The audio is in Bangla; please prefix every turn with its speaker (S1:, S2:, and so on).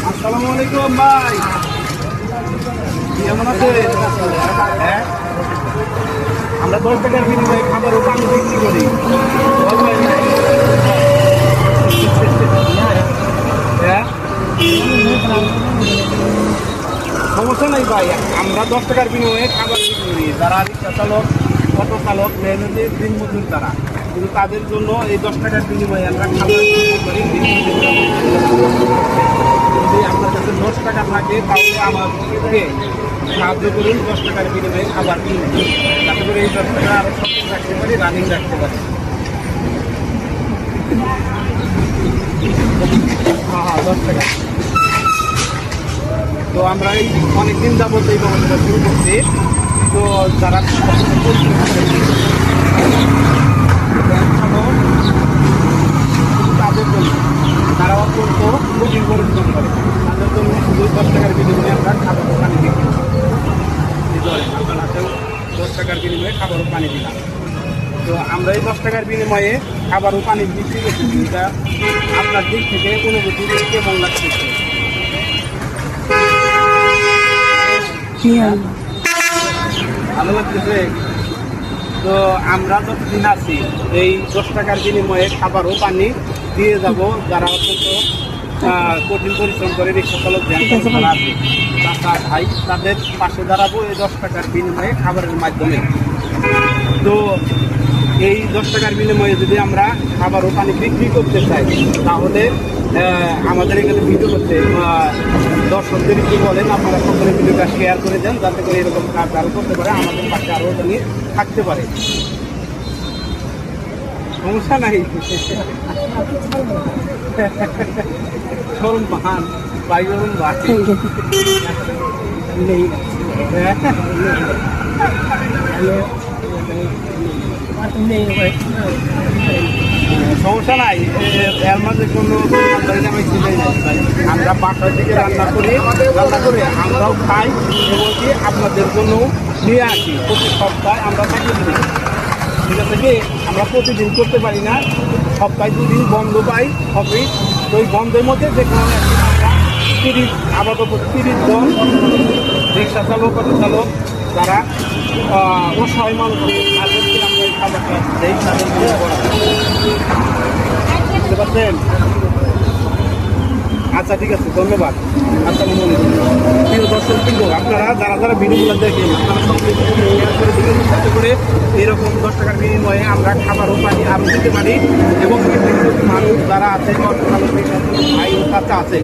S1: আসসালামু আলাইকুম ভাই, কেমন আছে? হ্যাঁ, আমরা 10 টাকার বিনিময়ে খাবার ও পানি বিক্রি করি। হ্যাঁ, সমস্যা নাই ভাই, আমরা 10 টাকার বিনিময়ে খাবার বিক্রি করি। যারা রিক্সা চালক, অটো চালক, মেহনতি দিনমজুর তারা, কিন্তু তাদের জন্য এই 10 টাকার বিনিময়ে আমরা খাবার বিক্রি করি। যদি আপনার কাছে 10 টাকা থাকে তাহলে আমাদেরকে সাহায্য করুন 10 টাকার বিনিময়ে খাবার কিনে, যাতে করে এই 10 টাকা আরও সচেতন রাখতে পারি, রানিং রাখতে পারি। হ্যাঁ, 10 টাকা। তো আমরা এই অনেকদিন যাবত এই ব্যবসাটা শুরু করছি। তো যারা তাদের জন্য, তারা অত্যন্ত কঠিন পরিশ্রম করে, তাদের জন্য শুধু 10 টাকার বিনিময়ে আমরা খাবার ও পানি দিই। আপনার হাতেও 10 টাকার বিনিময়ে খাবার ও পানি দিলাম। তো আমরা এই 10 টাকার বিনিময়ে খাবার ও পানি বিক্রি করতেছি। এটা আপনার দিক থেকে অনুভূতি কেমন লাগতেছে? ভালো লাগতেছে। তো আমরা যতদিন আছি এই 10 টাকার বিনিময়ে খাবার ও পানি দিয়ে যাব যারা অত্যন্ত কঠিন পরিশ্রম করে, রিক্সা চালক যারা আছে চাচা ভাই, তাদের পাশে দাঁড়াবো এই 10 টাকার বিনিময়ে খাবারের মাধ্যমে। তো এই 10 টাকার বিনিময়ে যদি আমরা খাবার ও পানি বিক্রি করতে চাই তাহলে আমাদের এখানে ভিডিও করতে দর্শকদের কি বলেন, আপনারা সকলে ভিডিওটা শেয়ার করে দেন, যাতে করে এরকম কাজ আরও করতে পারে, আমাদের পাশে আরও নিয়ে থাকতে পারে। সমস্যা নাই, শরম পাহান ভাই, শরম সমস্যা নাই, এর মাঝে কোনো আমি ছিলেই নাই। আমরা বাসার দিকে রান্না করে আমরাও খাই এবং কি আপনাদের জন্য নিয়ে আসি। প্রতি সপ্তাহে আমরা থাকি, ঠিক আছে কি, আমরা প্রতিদিন করতে পারি না, সপ্তাহে 2 দিন বন্ধ পাই অফিস। তো ওই বন্ধের মধ্যে যে কোনো একদিন আমরা 30 আপাতত 30 জন রিক্সা চালক, অটো চালক যারা অসহায় মানুষ আছে তাদেরকে আমরা এই খাবারটা দেই, তাদের জন্য করা। বুঝতে পারছেন? আচ্ছা, ঠিক আছে, ধন্যবাদ। আসসালামু আলাইকুম। প্রিয় দর্শক কিন্তু আপনারা যারা ভিডিওগুলো দেখেন, আপনারা সকলে শেয়ার করে দিবেন, যাতে করে এরকম 10 টাকার বিনিময়ে আমরা খাবার ও পানি আরও দিতে পারি এবং মানুষ যারা আছে, ভাই ও চাচা আছে